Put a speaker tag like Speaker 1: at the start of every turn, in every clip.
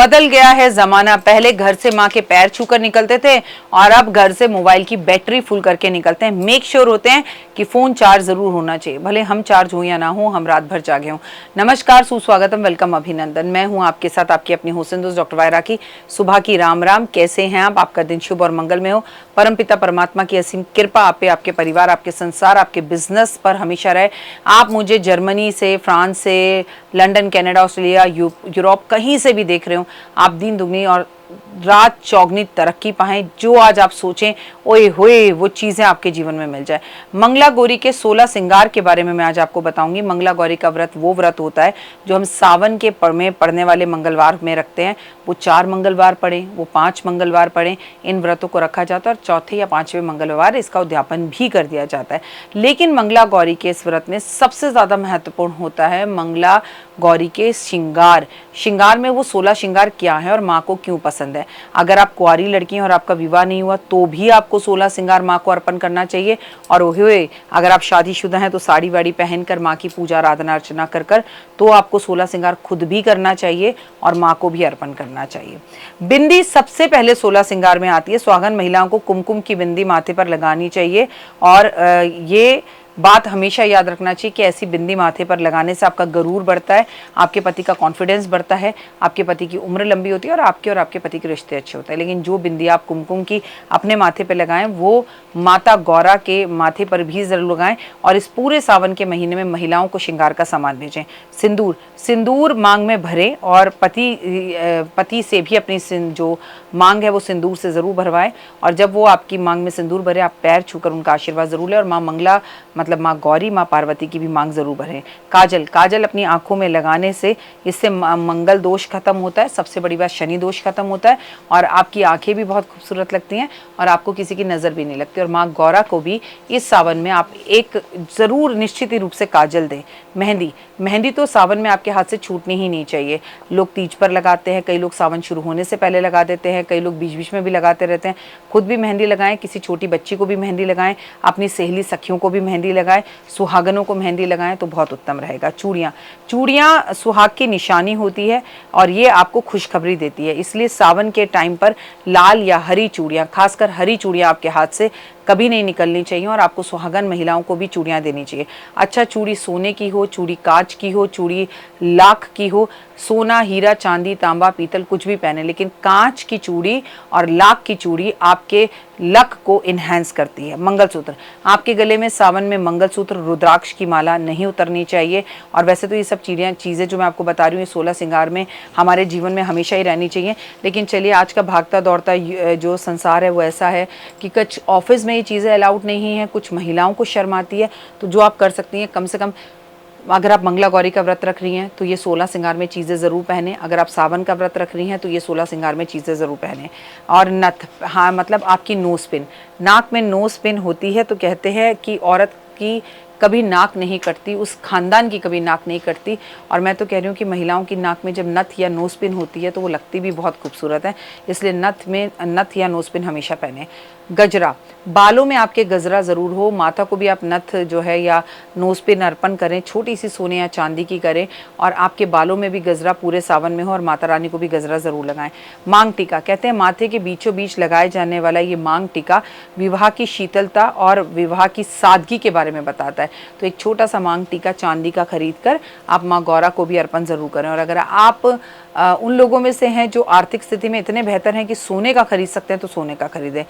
Speaker 1: बदल गया है जमाना। पहले घर से माँ के पैर छूकर निकलते थे और अब घर से मोबाइल की बैटरी फुल करके निकलते हैं। मेक श्योर होते हैं कि फोन चार्ज जरूर होना चाहिए, भले हम चार्ज हो या ना हो, हम रात भर जागे हों। नमस्कार, सुस्वागतम, वेलकम, अभिनंदन। मैं हूं आपके साथ आपकी अपनी हुसैन दोस्त डॉक्टर वायरा की। सुबह की राम राम। कैसे हैं आप? आपका दिन शुभ और मंगल में हो। परमपिता परमात्मा की असीम कृपा आप पे, आपके परिवार, आपके संसार, आपके बिजनेस पर हमेशा रहे। आप मुझे जर्मनी से, फ्रांस से, लंदन, कनाडा, ऑस्ट्रेलिया, यूरोप कहीं से भी देख रहे हो, आप दिन दुगनी और रात चौगनी तरक्की पाएं। जो आज आप सोचें, ओए होए, वो चीज़ें आपके जीवन में मिल जाए। मंगला गौरी के 16 श्रृंगार के बारे में मैं आज आपको बताऊंगी। मंगला गौरी का व्रत वो व्रत होता है जो हम सावन के में पढ़ने वाले मंगलवार में रखते हैं। वो 4 मंगलवार पढ़ें, वो 5 मंगलवार पढ़ें, इन व्रतों को रखा जाता है और चौथे या 5वें मंगलवार इसका उद्यापन भी कर दिया जाता है। लेकिन मंगला गौरी के इस व्रत में सबसे ज़्यादा महत्वपूर्ण होता है मंगला गौरी के श्रृंगार। श्रृंगार में वो 16 श्रृंगार क्या है और माँ को क्यों पसंद है। अगर आप कुंवारी लड़की हैं और आपका विवाह नहीं हुआ तो भी आपको 16 श्रृंगार माँ को अर्पण करना चाहिए। और ओहे, अगर आप शादीशुदा हैं तो साड़ी वाड़ी पहनकर माँ की पूजा आराधना अर्चना कर तो आपको 16 श्रृंगार खुद भी करना चाहिए और माँ को भी अर्पण करना चाहिए। बिंदी सबसे पहले 16 श्रृंगार में आती है। सुहागन महिलाओं को कुमकुम की बिंदी माथे पर लगानी चाहिए और ये बात हमेशा याद रखना चाहिए कि ऐसी बिंदी माथे पर लगाने से आपका गरूर बढ़ता है, आपके पति का कॉन्फिडेंस बढ़ता है, आपके पति की उम्र लंबी होती है और आपके पति के रिश्ते अच्छे होते हैं। लेकिन जो बिंदी आप कुमकुम की अपने माथे पर लगाएं वो माता गौरा के माथे पर भी जरूर लगाएं। और इस पूरे सावन के महीने में महिलाओं को श्रृंगार का सामान भेजें। सिंदूर, सिंदूर मांग में भरें और पति से भी अपनी जो मांग है वो सिंदूर से जरूर भरवाएं। और जब वो आपकी मांग में सिंदूर भरे, आप पैर छूकर उनका आशीर्वाद जरूर लें और माँ मंगला मतलब माँ गौरी, माँ पार्वती की भी मांग जरूर भरें। काजल, काजल अपनी आंखों में लगाने से इससे मंगल दोष खत्म होता है। सबसे बड़ी बात, शनि दोष खत्म होता है और आपकी आंखें भी बहुत खूबसूरत लगती हैं और आपको किसी की नज़र भी नहीं लगती। और माँ गौरा को भी इस सावन में आप एक ज़रूर निश्चित रूप से काजल दें। मेहंदी, मेहंदी तो सावन में आपके हाथ से छूटनी ही नहीं चाहिए। लोग तीज पर लगाते हैं, कई लोग सावन शुरू होने से पहले लगा देते हैं, कई लोग बीच बीच में भी लगाते रहते हैं। खुद भी मेहंदी लगाएं, किसी छोटी बच्ची को भी मेहंदी लगाएं, अपनी सहेली सखियों को भी मेहंदी लगाएं, सुहागनों को मेहंदी लगाएं तो बहुत उत्तम रहेगा। चूड़ियाँ, चूड़ियाँ सुहाग की निशानी होती है और ये आपको खुशखबरी देती है। इसलिए सावन के टाइम पर लाल या हरी चूड़ियाँ, खासकर हरी चूड़ियाँ आपके हाथ से कभी नहीं निकलनी चाहिए और आपको सुहागन महिलाओं को भी चूड़ियाँ देनी चाहिए। अच्छा, चूड़ी सोने की हो, चूड़ी कांच की हो, चूड़ी लाख की हो। सोना, हीरा, चांदी, तांबा, पीतल कुछ भी पहने, लेकिन कांच की चूड़ी और लाख की चूड़ी आपके लक को इन्हेंस करती है। मंगलसूत्र, आपके गले में सावन में मंगलसूत्र, रुद्राक्ष की माला नहीं उतरनी चाहिए। और वैसे तो ये सब चीज़ें जो मैं आपको बता रही हूँ, ये 16 श्रृंगार में हमारे जीवन में हमेशा ही रहनी चाहिए। लेकिन चलिए, आज का भागता दौड़ता जो संसार है वो ऐसा है कि कुछ ऑफिस में ये चीज़ें अलाउड नहीं है, कुछ महिलाओं को शर्म आती है। तो जो आप कर सकती हैं, कम से कम अगर आप मंगला गौरी का व्रत रख रही हैं तो ये 16 श्रृंगार में चीज़ें ज़रूर पहने। अगर आप सावन का व्रत रख रही हैं तो ये 16 श्रृंगार में चीज़ें ज़रूर पहने। और नथ, हाँ मतलब आपकी नोज पिन, नाक में नोज पिन होती है तो कहते हैं कि औरत की कभी नाक नहीं कटती, उस खानदान की कभी नाक नहीं कटती। और मैं तो कह रही हूँ कि महिलाओं की नाक में जब नथ या नोज पिन होती है तो वो लगती भी बहुत खूबसूरत है। इसलिए नथ या नोज पिन हमेशा पहने। गजरा, बालों में आपके गजरा ज़रूर हो। माता को भी आप नथ जो है या नोज पिन अर्पण करें, छोटी सी सोने या चांदी की करें और आपके बालों में भी गजरा पूरे सावन में हो और माता रानी को भी गजरा ज़रूर लगाएं। मांग टीका, कहते हैं माथे के बीचों बीच लगाए जाने वाला ये मांग टीका विवाह की शीतलता और विवाह की सादगी के बारे में बताता है। तो एक छोटा सा मांग टीका चांदी का खरीद कर आप माँ गौरा को भी अर्पण ज़रूर करें। और अगर आप उन लोगों में से हैं जो आर्थिक स्थिति में इतने बेहतर हैं कि सोने का खरीद सकते हैं तो सोने का खरीदें।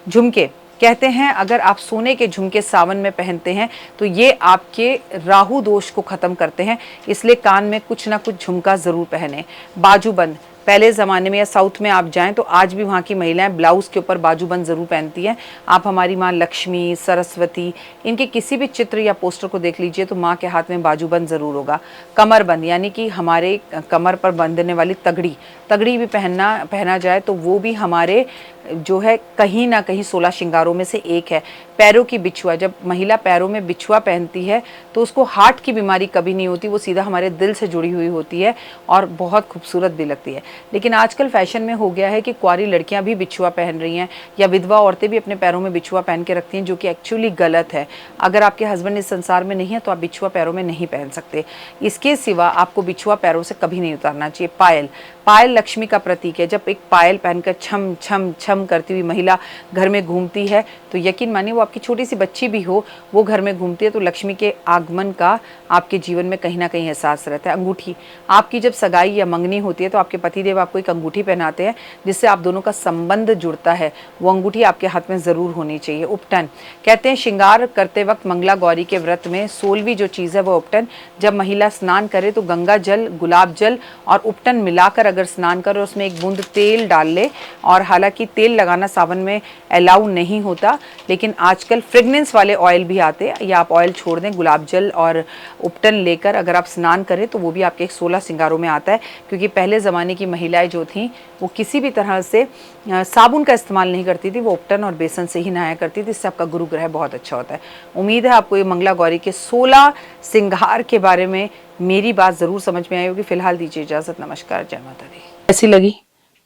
Speaker 1: झुमके, कहते हैं अगर आप सोने के झुमके सावन में पहनते हैं तो ये आपके राहु दोष को खत्म करते हैं, इसलिए कान में कुछ ना कुछ झुमका ज़रूर पहने। बाजूबंद, पहले ज़माने में या साउथ में आप जाएं तो आज भी वहाँ की महिलाएं ब्लाउज़ के ऊपर बाजूबंद ज़रूर पहनती हैं। आप हमारी माँ लक्ष्मी, सरस्वती, इनके किसी भी चित्र या पोस्टर को देख लीजिए तो माँ के हाथ में बाजूबंद ज़रूर होगा। कमरबंद, यानी कि हमारे कमर पर बंधने वाली तगड़ी भी पहना जाए तो वो भी हमारे जो है कहीं ना कहीं 16 श्रृंगारों में से एक है। पैरों की बिछुआ, जब महिला पैरों में बिछुआ पहनती है तो उसको हार्ट की बीमारी कभी नहीं होती, वो सीधा हमारे दिल से जुड़ी हुई होती है और बहुत खूबसूरत भी लगती है। लेकिन आजकल फैशन में हो गया है कि कुंवारी लड़कियां भी बिछुआ पहन रही हैं या विधवा औरतें भी अपने पैरों में बिछुआ पहन के रखती हैं, जो कि एक्चुअली गलत है। अगर आपके हस्बैंड इस संसार में नहीं है तो आप बिछुआ पैरों में नहीं पहन सकते। इसके सिवा आपको बिछुआ पैरों से कभी नहीं उतारना चाहिए। पायल, पायल लक्ष्मी का प्रतीक है। जब एक पायल पहनकर छम छम छम करती हुई महिला घर में घूमती है तो यकीन मानिए, वो आपकी छोटी सी बच्ची भी हो, वो घर में घूमती है तो लक्ष्मी के आगमन का आपके जीवन में कहीं ना कहीं एहसास रहता है। अंगूठी, आपकी जब सगाई या मंगनी होती है तो आपके पतिदेव आपको एक अंगूठी पहनाते हैं जिससे आप दोनों का संबंध जुड़ता है, वो अंगूठी आपके हाथ में ज़रूर होनी चाहिए। उपटन, कहते हैं श्रृंगार करते वक्त मंगला गौरी के व्रत में 16वीं जो चीज़ है वो उपटन। जब महिला स्नान करे तो गंगा जल, गुलाब जल और उपटन मिलाकर अगर स्नान करे, उसमें एक बूंद तेल डाल ले। और हालांकि तेल लगाना सावन में अलाउ नहीं होता, लेकिन आजकल फ्रेगनेंस वाले ऑयल भी आते हैं, या आप ऑयल छोड़ दें, गुलाब जल और उपटन लेकर अगर आप स्नान करें तो वो भी आपके 16 श्रृंगारों में आता है। क्योंकि पहले ज़माने की महिलाएं जो थीं वो किसी भी तरह से साबुन का इस्तेमाल नहीं करती थी, वो उपटन और बेसन से ही नहाया करती थी। इससे आपका गुरु ग्रह बहुत अच्छा होता है। उम्मीद है आपको ये मंगला गौरी के 16 श्रृंगार के बारे में मेरी बात ज़रूर समझ में आई होगी। फिलहाल दीजिए इजाज़त, नमस्कार, जय माता दी। कैसी लगी,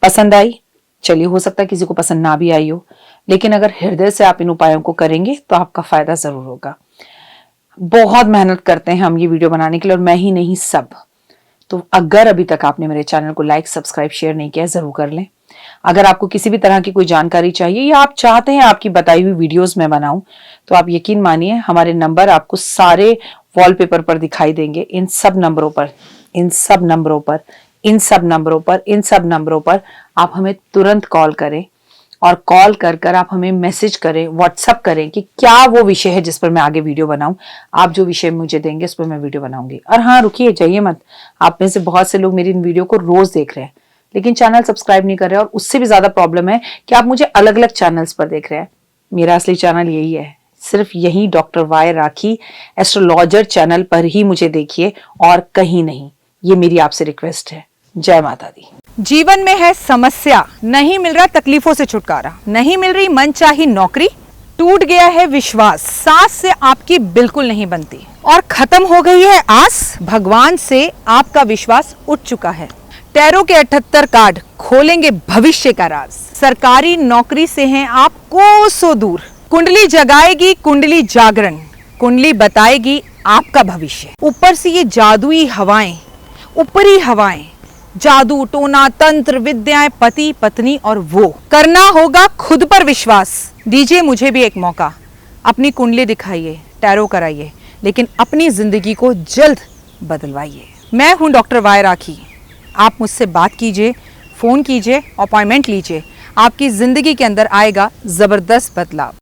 Speaker 1: पसंद आई? चलिए, हो सकता है किसी को पसंद ना भी आई हो, लेकिन अगर हृदय से आप इन उपायों को करेंगे तो आपका फायदा जरूर होगा। बहुत मेहनत करते हैं हम ये वीडियो बनाने के लिए, और मैं ही नहीं, सब। तो अगर अभी तक आपने मेरे चैनल को लाइक, सब्सक्राइब, शेयर नहीं किया, जरूर कर लें। अगर आपको किसी भी तरह की कोई जानकारी चाहिए या आप चाहते हैं आपकी बताई हुई वीडियोस में बनाऊं, तो आप यकीन मानिए हमारे नंबर आपको सारे वॉलपेपर पर दिखाई देंगे। इन सब नंबरों पर, इन सब नंबरों पर, इन सब नंबरों पर, इन सब नंबरों पर आप हमें तुरंत कॉल करें, और कॉल कर कर आप हमें मैसेज करें, व्हाट्सअप करें कि क्या वो विषय है जिस पर मैं आगे वीडियो बनाऊं। आप जो विषय मुझे देंगे उस पर मैं वीडियो बनाऊंगी। और हाँ, रुकिए, जाइए मत। आप में से बहुत से लोग मेरी इन वीडियो को रोज देख रहे हैं लेकिन चैनल सब्सक्राइब नहीं कर रहे, और उससे भी ज्यादा प्रॉब्लम है कि आप मुझे अलग अलग चैनल्स पर देख रहे हैं। मेरा असली चैनल यही है, सिर्फ यही डॉक्टर वाई राखी एस्ट्रोलॉजर चैनल पर ही मुझे देखिए और कहीं नहीं। ये मेरी आपसे रिक्वेस्ट है। जय माता दी।
Speaker 2: जीवन में है समस्या, नहीं मिल रहा तकलीफों से छुटकारा, नहीं मिल रही मनचाही नौकरी, टूट गया है विश्वास, सास से आपकी बिल्कुल नहीं बनती और खत्म हो गई है आस, भगवान से आपका विश्वास उठ चुका है। टैरो के 78 कार्ड खोलेंगे भविष्य का राज। सरकारी नौकरी से हैं आप कोसों दूर, कुंडली जगाएगी कुंडली जागरण, कुंडली बताएगी आपका भविष्य। ऊपर से ये जादुई हवाएं, ऊपरी हवाएं, जादू टोना तंत्र विद्याएं, पति पत्नी और वो, करना होगा खुद पर विश्वास। दीजिए मुझे भी एक मौका, अपनी कुंडली दिखाइए, टैरो कराइए, लेकिन अपनी जिंदगी को जल्द बदलवाइए। मैं हूं डॉक्टर वाई राखी। आप मुझसे बात कीजिए, फोन कीजिए, अपॉइंटमेंट लीजिए, आपकी जिंदगी के अंदर आएगा जबरदस्त बदलाव।